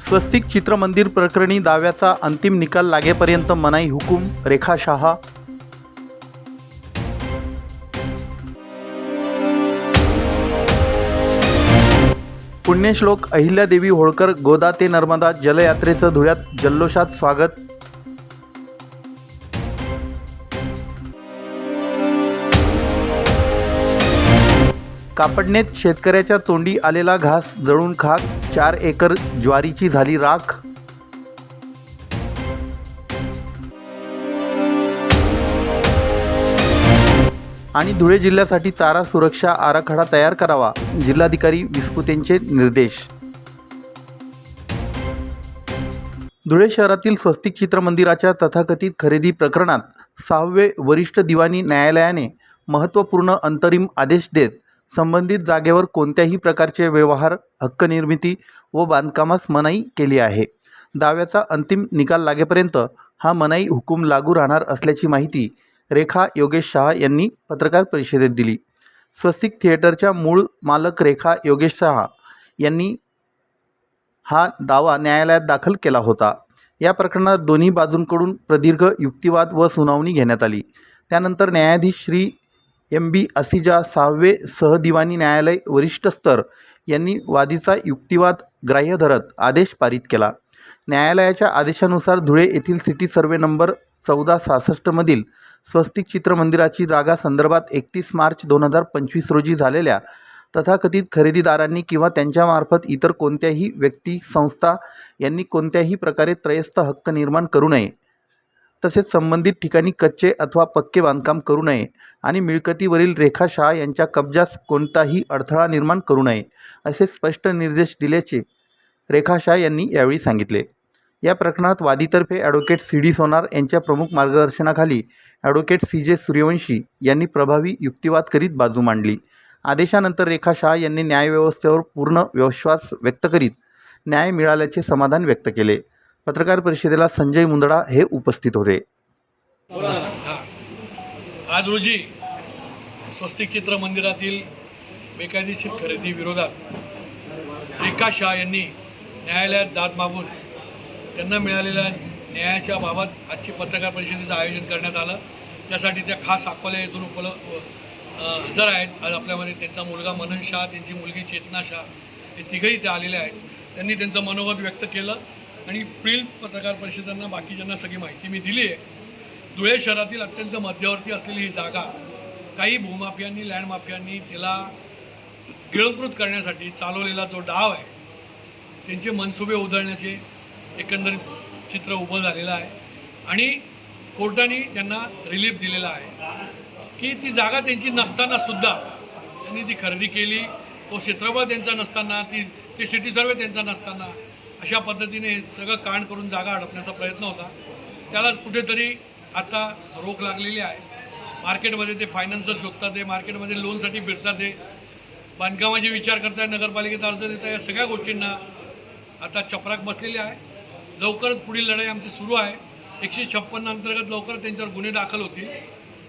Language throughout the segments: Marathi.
स्वस्तिक चित्रमंदिर प्रकरणी दाव्याचा अंतिम निकाल लागेपर्यंत मनाई हुकूम, रेखा शाह. पुण्यश्लोक अहिल्यादेवी होळकर गोदा ते नर्मदा जलयात्रेचं धुळ्यात जल्लोषात स्वागत. कापडनेत शेतकऱ्याच्या तोंडी आलेला घास जळून खाक, 4 एकर ज्वारीची झाली राख. आणि धुळे जिल्ह्यासाठी चारा सुरक्षा आराखडा तयार करावा, जिल्हाधिकारी विस्पुतेंचे निर्देश. धुळे शहरातील स्वस्तिक चित्रमंदिराच्या तथाकथित खरेदी प्रकरणात 6वे वरिष्ठ दिवाणी न्यायालयाने महत्त्वपूर्ण अंतरिम आदेश देत संबंधित जागेवर कोणत्याही प्रकारचे व्यवहार, हक्क निर्मिती व बांधकामास मनाई केली आहे. दाव्याचा अंतिम निकाल लागेपर्यंत हा मनाई हुकूम लागू राहणार असल्याची माहिती रेखा योगेश शाह यांनी पत्रकार परिषदेत दिली. स्वस्तिक थिएटरच्या मूळ मालक रेखा योगेश शाह यांनी हा दावा न्यायालयात दाखल केला होता. या प्रकरणात दोन्ही बाजूंकडून प्रदीर्घ युक्तिवाद व सुनावणी घेण्यात आली. त्यानंतर न्यायाधीश श्री MB असिजा 6वे सहदिवाणी न्यायालय वरिष्ठ स्तर यांनी वादीचा युक्तिवाद ग्राह्य धरत आदेश पारित केला. न्यायालयाच्या आदेशानुसार धुळे येथील सिटी सर्वे नंबर 1466 मधील स्वस्तिक चित्रमंदिराची जागा संदर्भात 31 मार्च 2025 रोजी झालेल्या तथाकथित खरेदीदारांनी किंवा त्यांच्यामार्फत इतर कोणत्याही व्यक्ती, संस्था यांनी कोणत्याही प्रकारे त्रयस्थ हक्क निर्माण करू नये, तसेच संबंधित ठिकाणी कच्चे अथवा पक्के बांधकाम करू नये आणि मिळकतीवरील रेखा शाह यांच्या कब्जास कोणताही अडथळा निर्माण करू नये, असे स्पष्ट निर्देश दिल्याचे रेखा शाह यांनी यावेळी सांगितले. या प्रकरणात वादीतर्फे ॲडव्होकेट CD सोनार यांच्या प्रमुख मार्गदर्शनाखाली ॲडव्होकेट CJ सूर्यवंशी यांनी प्रभावी युक्तिवाद करीत बाजू मांडली. आदेशानंतर रेखा शाह यांनी न्यायव्यवस्थेवर पूर्ण विश्वास व्यक्त करीत न्याय मिळाल्याचे समाधान व्यक्त केले. पत्रकार परिषदेला संजय मुंदडा हे उपस्थित होते. आज रोजी स्वस्तिक चित्रमंदिरातील बेकायदेशीर खरेदी विरोधात रेखा शाह यांनी न्यायालयात दाद मागून त्यांना मिळालेल्या न्यायाच्या बाबत आजची पत्रकार परिषदेचं आयोजन करण्यात आलं. त्यासाठी त्या खास अकोला येथून हजर आहेत. आज आपल्यामध्ये त्यांचा मुलगा मनन शाह, त्यांची मुलगी चेतना शाह हे तिघंही ते आलेले आहेत. त्यांनी त्यांचं मनोगत व्यक्त केलं आणि पुढील पत्रकार परिषदांना बाकीच्यांना सगळी माहिती मी दिली आहे. धुळे शहरातील अत्यंत मध्यवर्ती असलेली ही जागा काही भूमाफियांनी, लँड माफियांनी तिला गिळंकृत करण्यासाठी चालवलेला जो डाव आहे, त्यांचे मनसुबे उधळण्याचे एकंदरीत चित्र उभं झालेलं आहे. आणि कोर्टाने त्यांना रिलीफ दिलेला आहे की ती जागा त्यांची नसतानासुद्धा त्यांनी ती खरेदी केली. तो क्षेत्रफळ त्यांचा नसताना, ते सिटी सर्वे त्यांचा नसताना अशा पद्धतीने सगळं कांड करून जागा अडकण्याचा प्रयत्न होता. त्यालाच कुठेतरी आता रोख लागलेली आहे. मार्केटमध्ये ते फायनान्सर शोधतात, ते मार्केटमध्ये लोनसाठी फिरतात, ते बांधकामाचे विचार करतात, नगरपालिकेत अर्ज देतात. या सगळ्या गोष्टींना आता चपराक बसलेली आहे. लवकरच पुढील लढाई आमची सुरू आहे. 156 अंतर्गत लवकर त्यांच्यावर गुन्हे दाखल होतील.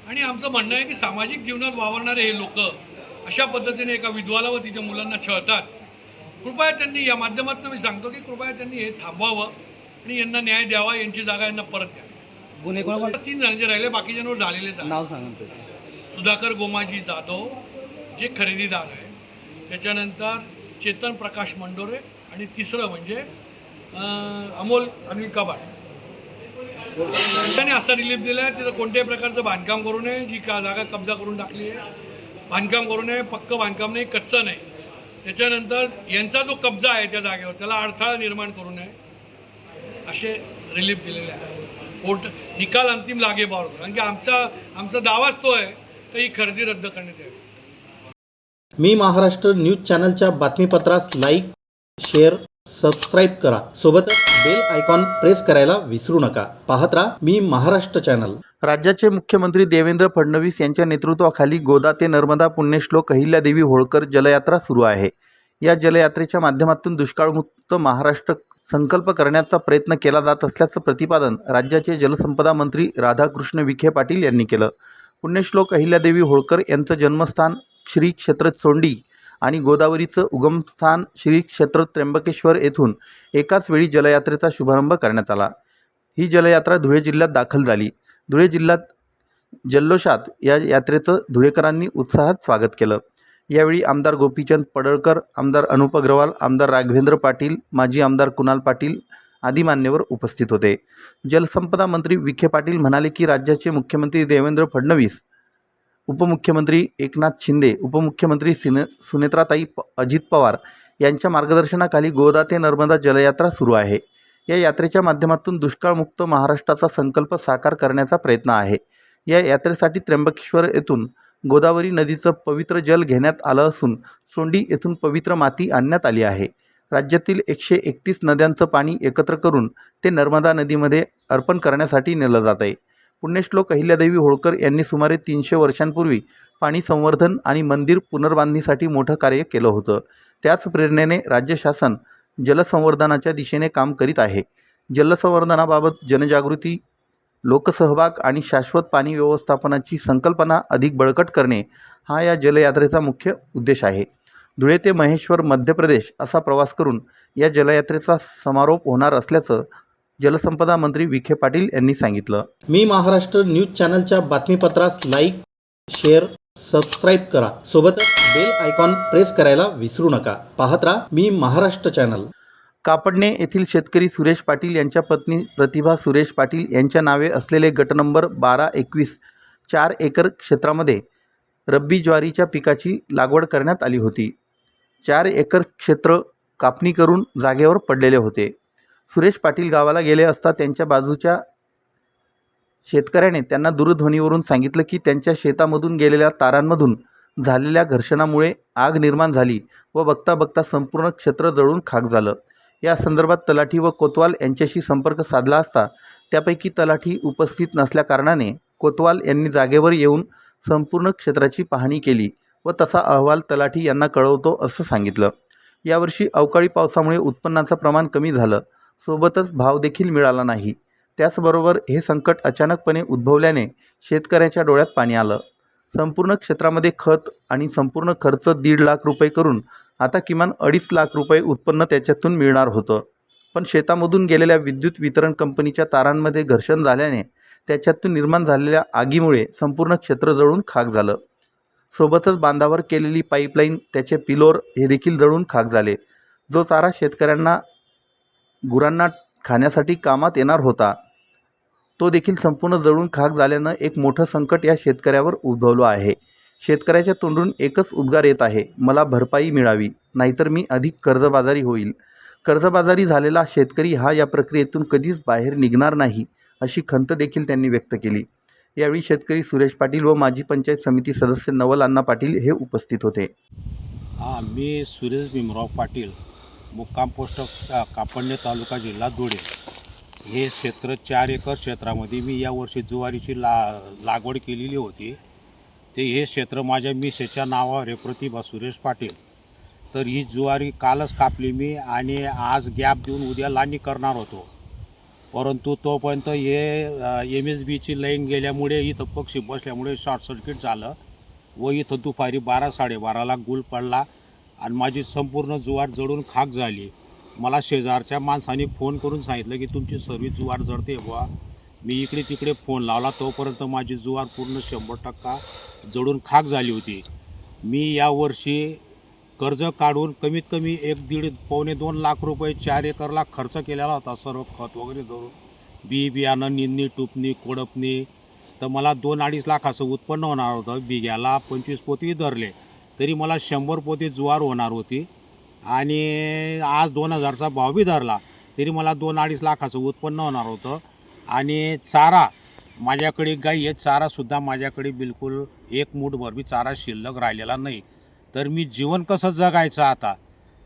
आणि आमचं म्हणणं आहे की सामाजिक जीवनात वावरणारे हे लोक अशा पद्धतीने एका विधवाला व तिच्या मुलांना छळतात. कृपया त्यांनी या माध्यमातून मी सांगतो की कृपया त्यांनी हे थांबवावं आणि यांना न्याय द्यावा. यांची जागा यांना परत द्या. गुन्हे कोण 3 जण जे राहिले, बाकीच्यांवर झालेलेच आहे. नाव सांगा. सुधाकर गोमाजी जाधव जे खरेदीदार आहे, त्याच्यानंतर चेतन प्रकाश मंडोरे आणि तिसरं म्हणजे अमोल अनिल कबाड. त्यांनी असा रिलीफ दिला आहे तिथं कोणत्याही प्रकारचं बांधकाम करू नये. जी जागा कब्जा करून टाकली आहे, बांधकाम करू नये, पक्कं बांधकाम नाही, कच्चं नाही. त्याच्यानंतर यांचा जो कब्जा आहे त्या जागेवर त्याला अडथळा निर्माण करू नये असे रिलीफ दिलेले आहे. कोर्ट निकाल अंतिम लागेबावर, कारण की आमचा दावाच तो आहे तर ही खरेदी रद्द करण्यात यावी. मी महाराष्ट्र न्यूज चॅनलच्या बातमीपत्रास लाईक, शेअर, सबस्क्राईब करा. सोबतच बेल आयकॉन प्रेस करायला विसरू नका. पाहत राहा मी महाराष्ट्र चॅनल. राज्याचे मुख्यमंत्री देवेंद्र फडणवीस यांच्या नेतृत्वाखाली गोदा ते नर्मदा पुण्यश्लोक अहिल्यादेवी होळकर जलयात्रा सुरू आहे. या जलयात्रेच्या माध्यमातून दुष्काळमुक्त महाराष्ट्र संकल्प करण्याचा प्रयत्न केला जात असल्याचं प्रतिपादन राज्याचे जलसंपदा मंत्री राधाकृष्ण विखे पाटील यांनी केलं. पुण्यश्लोक अहिल्यादेवी होळकर यांचं जन्मस्थान श्री क्षेत्र चोंडी आणि गोदावरीचं उगमस्थान श्री क्षेत्र त्र्यंबकेश्वर येथून एकाच वेळी जलयात्रेचा शुभारंभ करण्यात आला. ही जलयात्रा धुळे जिल्ह्यात दाखल झाली. धुळे जिल्ह्यात जल्लोषात या यात्रेचं धुळेकरांनी उत्साहात स्वागत केलं. यावेळी आमदार गोपीचंद पडळकर, आमदार अनुप अग्रवाल, आमदार राघवेंद्र पाटील, माजी आमदार कुणाल पाटील आदी मान्यवर उपस्थित होते. जलसंपदा मंत्री विखे पाटील म्हणाले की राज्याचे मुख्यमंत्री देवेंद्र फडणवीस, उपमुख्यमंत्री एकनाथ शिंदे, उपमुख्यमंत्री सुनेत्राताई अजित पवार यांच्या मार्गदर्शनाखाली गोदा ते नर्मदा जलयात्रा सुरू आहे. या यात्रेच्या माध्यमातून दुष्काळमुक्त महाराष्ट्राचा संकल्प साकार करण्याचा प्रयत्न आहे. या यात्रेसाठी त्र्यंबकेश्वर येथून गोदावरी नदीचं पवित्र जल घेण्यात आलं असून सोंडी येथून पवित्र माती आणण्यात आली आहे. राज्यातील 131 नद्यांचं पाणी एकत्र करून ते नर्मदा नदीमध्ये अर्पण करण्यासाठी नेलं जात आहे. पुण्यश्लोक अहिल्यादेवी होळकर यांनी सुमारे 300 वर्षांपूर्वी पाणी संवर्धन आणि मंदिर पुनर्बांधणीसाठी मोठं कार्य केलं होतं. त्याच प्रेरणेने राज्य शासन जलसंवर्धनाच्या दिशेने काम करीत आहे. जलसंवर्धनाबाबत जनजागृती, लोकसहभाग आणि शाश्वत पाणी व्यवस्थापनाची संकल्पना अधिक बळकट करणे हा या जलयात्रेचा मुख्य उद्देश आहे. धुळे ते महेश्वर मध्य प्रदेश असा प्रवास करून या जलयात्रेचा समारोप होणार असल्याचं जलसंपदा मंत्री विखे पाटील यांनी सांगितलं. मी महाराष्ट्र न्यूज चॅनलच्या बातमीपत्रास लाईक, शेअर, सबस्क्राईब करा. सोबतच बेल आयकॉन प्रेस करायला विसरू नका. पाहत राहा मी महाराष्ट्र चॅनल. कापडणे येथील शेतकरी सुरेश पाटील यांच्या पत्नी प्रतिभा सुरेश पाटील यांच्या नावे असलेले गट नंबर 12-21 4 एकर क्षेत्रामध्ये रब्बी ज्वारीच्या पिकाची लागवड करण्यात आली होती. 4 एकर क्षेत्र कापणी करून जागेवर पडलेले होते. सुरेश पाटील गावाला गेले असता त्यांच्या बाजूच्या शेतकऱ्याने त्यांना दूरध्वनीवरून सांगितलं की त्यांच्या शेतामधून गेलेल्या तारांमधून झालेल्या घर्षणामुळे आग निर्माण झाली व बघता बघता संपूर्ण क्षेत्र जळून खाक झालं. या संदर्भात तलाठी व कोतवाल यांच्याशी संपर्क साधला असता त्यापैकी तलाठी उपस्थित नसल्याकारणाने कोतवाल यांनी जागेवर येऊन संपूर्ण क्षेत्राची पाहणी केली व तसा अहवाल तलाठी यांना कळवतो असं सांगितलं. यावर्षी अवकाळी पावसामुळे उत्पन्नाचं प्रमाण कमी झालं, सोबतच भाव देखील मिळाला नाही. त्याचबरोबर हे संकट अचानकपणे उद्भवल्याने शेतकऱ्याच्या डोळ्यात पाणी आलं. संपूर्ण क्षेत्रामध्ये खत आणि संपूर्ण खर्च 1.5 लाख रुपये करून आता किमान 2.5 लाख रुपये उत्पन्न त्याच्यातून मिळणार होतं. पण शेतामधून गेलेल्या विद्युत वितरण कंपनीच्या तारांमध्ये घर्षण झाल्याने त्याच्यातून निर्माण झालेल्या आगीमुळे संपूर्ण क्षेत्र जळून खाक झालं. सोबतच बांधावर केलेली पाईपलाईन, त्याचे पिलोर हे देखील जळून खाक झाले. जो चारा शेतकऱ्यांना, गुरांना खाण्यासाठी कामात येणार होता तो देखील संपूर्ण जळून खाक झाल्यानं एक मोठं संकट या शेतकऱ्यावर उद्भवलं आहे. शेतकऱ्याच्या तोंडून एकच उद्गार येत आहे, मला भरपाई मिळावी, नाहीतर मी अधिक कर्जबाजारी होईल. कर्जबाजारी झालेला शेतकरी हा या प्रक्रियेतून कधीच बाहेर निघणार नाही अशी खंत देखील त्यांनी व्यक्त केली. यावेळी शेतकरी सुरेश पाटील व माजी पंचायत समिती सदस्य नवल अण्णा पाटील हे उपस्थित होते. मी सुरेश भीमराव पाटील, मुक्काम पोस्ट कापडणे, तालुका, जिल्हा धुळे. हे क्षेत्र 4 एकर क्षेत्रामध्ये मी यावर्षी ज्वारीची लागवड केलेली होती. ते हे क्षेत्र माझ्या मिसेसच्या नावावर आहे, प्रतिभा सुरेश पाटील. तर ही ज्वारी कालच कापली मी आणि आज गॅप देऊन उद्या लावणी करणार होतो. परंतु तोपर्यंत हे MSBची लाईन गेल्यामुळे इथं पक्षी बसल्यामुळे शॉर्ट सर्किट झालं व इथं दुपारी 12-12:30ला गुल पडला आणि माझी संपूर्ण ज्वार जळून खाक झाली. मला शेजारच्या माणसाने फोन करून सांगितलं की तुमची सर्व ज्वार जळते बुवा. मी इकडे तिकडे फोन लावला, तोपर्यंत माझी ज्वार पूर्ण 100% जळून खाक झाली होती. मी यावर्षी कर्ज काढून कमीत कमी 1.5-2 लाख रुपये 4 एकरला खर्च केलेला होता, सर्व खत वगैरे धरून, बियाणं, निंदणी, टुपणी, कोडपणी. तर मला 2-2.5 लाखाचं उत्पन्न होणार होतं. बिघ्याला 25 पोती धरले तरी मला 100 पोती ज्वार होणार होती आणि आज 2000चा भाव बी धरला तरी मला 2-2.5 लाखाचं उत्पन्न होणार होतं. आणि चारा माझ्याकडे गाई आहे, चारासुद्धा माझ्याकडे बिलकुल 1 मूठभर बी चारा शिल्लक राहिलेला नाही. तर मी जीवन कसं जगायचं आता?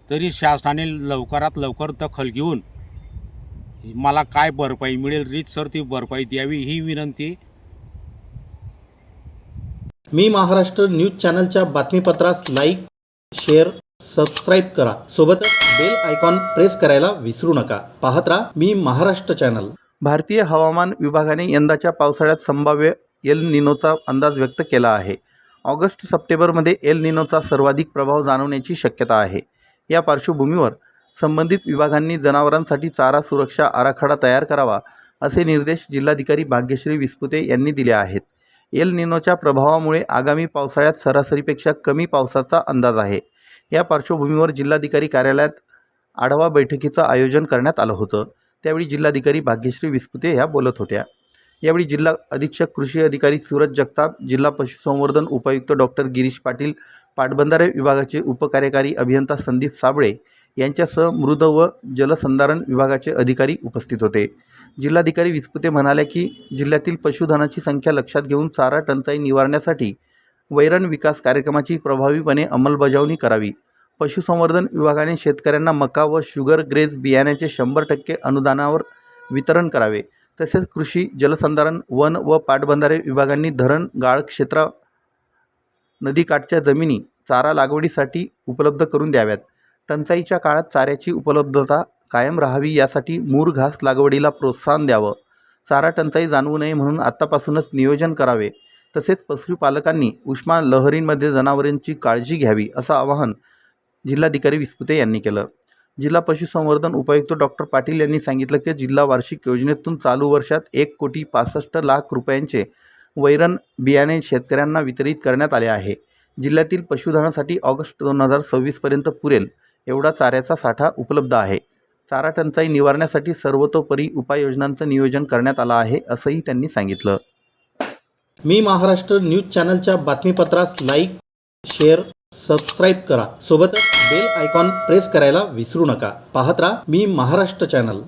तरी शासनाने लवकरात लवकर दखल घेऊन मला काय भरपाई मिळेल, रीतसर ती भरपाई द्यावी ही विनंती. मी महाराष्ट्र न्यूज चॅनलच्या बातमीपत्रास लाईक, शेअर, सबस्क्राईब करा. सोबतच बेल आयकॉन प्रेस करायला विसरू नका. पाहत राहा मी महाराष्ट्र चॅनल. भारतीय हवामान विभागाने यंदाच्या पावसाळ्यात संभाव्य एल निनोचा अंदाज व्यक्त केला आहे. ऑगस्ट सप्टेंबरमध्ये एल निनोचा सर्वाधिक प्रभाव जाणवण्याची शक्यता आहे. या पार्श्वभूमीवर संबंधित विभागांनी जनावरांसाठी चारा सुरक्षा आराखडा तयार करावा असे निर्देश जिल्हाधिकारी भाग्यश्री विस्पुते यांनी दिले आहेत. एल निनोच्या प्रभावामुळे आगामी पावसाळ्यात सरासरीपेक्षा कमी पावसाचा अंदाज आहे. या पार्श्वभूमीवर जिल्हाधिकारी कार्यालयात आढावा बैठकीचं आयोजन करण्यात आलं होतं. त्यावेळी जिल्हाधिकारी भाग्यश्री विस्पुते ह्या बोलत होत्या. यावेळी जिल्हा अधीक्षक कृषी अधिकारी सूरज जगताप, जिल्हा पशुसंवर्धन उपायुक्त डॉक्टर गिरीश पाटील, पाटबंधारे विभागाचे उपकार्यकारी अभियंता संदीप साबळे यांच्यासह मृद व जलसंधारण विभागाचे अधिकारी उपस्थित होते. जिल्हाधिकारी विस्पुते म्हणाले की जिल्ह्यातील पशुधनाची संख्या लक्षात घेऊन चारा टंचाई निवारण्यासाठी वैरण विकास कार्यक्रमाची प्रभावीपणे अंमलबजावणी करावी. पशुसंवर्धन विभागाने शेतकऱ्यांना मका व शुगर ग्रेज बियाण्याचे 100% अनुदानावर वितरण करावे. तसेच कृषी, जलसंधारण, वन व पाटबंधारे विभागांनी धरण, गाळ क्षेत्र, नदीकाठच्या जमिनी चारा लागवडीसाठी उपलब्ध करून द्याव्यात. टंचाईच्या काळात चाऱ्याची उपलब्धता कायम राहावी यासाठी मूर घास लागवडीला प्रोत्साहन द्यावं. चारा टंचाई जाणवू नये म्हणून आत्तापासूनच नियोजन करावे. तसेच पशुपालकांनी उष्मा लहरींमध्ये जनावरांची काळजी घ्यावी असं आवाहन जिल्हाधिकारी विस्पुते यांनी केलं. जिल्हा पशुसंवर्धन उपायुक्त डॉक्टर पाटील यांनी सांगितलं की जिल्हा वार्षिक योजनेतून चालू वर्षात 1,65,00,000 रुपयांचे वैरण बियाणे शेतकऱ्यांना वितरित करण्यात आले आहे. जिल्ह्यातील पशुधनासाठी ऑगस्ट 2026 पर्यंत पुरेल एवढा चाऱ्याचा साठा उपलब्ध आहे. चारा टंचाई निवारण्यासाठी सर्वतोपरी उपाययोजनांचं नियोजन करण्यात आलं आहे असंही त्यांनी सांगितलं. मी महाराष्ट्र न्यूज चॅनलच्या बातमीपत्रास लाईक, शेअर, सबस्क्राईब करा. सोबतच बेल आयकॉन प्रेस करायला विसरू नका. पाहत राहा मी महाराष्ट्र चॅनल.